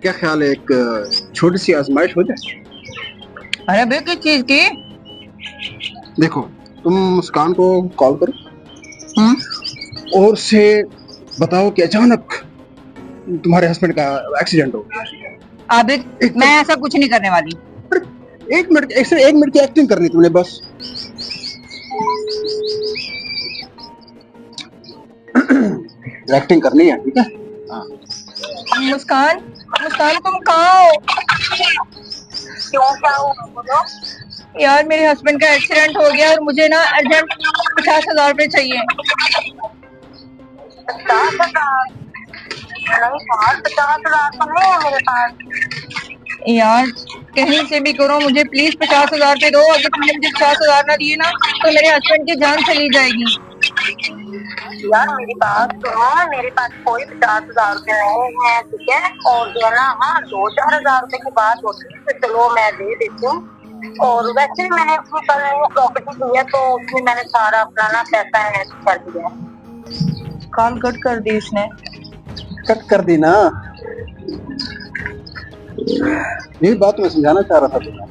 क्या ख्याल है, एक छोटी सी आजमाइश हो जाए? अरे भाई किस चीज की? देखो, तुम मुस्कान को कॉल करो हम्म। और उससे बताओ कि अचानक तुम्हारे हस्बैंड का एक्सीडेंट हो गया। आबिद, मैं एकदम। ऐसा कुछ नहीं करने वाली। अरे, 1 मिनट, सिर्फ 1 मिनट की एक्टिंग करनी तुमने बस। एक्टिंग करनी है, ठीक है? हाँ। मुस्कान, मुस्कान तुम कहाँ हो? क्यों, क्या हुआ बोलो। यार मेरे हस्बैंड का एक्सीडेंट हो गया और मुझे ना अर्जेंट 50,000 रुपए चाहिए। 50,000? नहीं यार, 50,000 तो नहीं है मेरे पास। यार कहीं से भी करो, मुझे प्लीज 50,000 रुपए दो। अगर तुमने मुझे 50,000 ना दिए ना तो मेरे हस्बैंड की जान चली जाएगी। यार मेरी बात सुनो, मेरे पास कोई 50,000 रुपए नहीं है, ठीक है। और जो है ना, हाँ 2-4 हजार रुपए की बात होती है तो चलो मैं दे देती हूँ। और वैसे भी मैंने अपनी कल वो प्रॉपर्टी ली है तो उसमें मैंने सारा अपना ना पैसा इन्वेस्ट कर दिया है। कॉल कट कर दी उसने। कट कर दी ना। यही बात मैं समझाना चाह रहा था तुम्हें।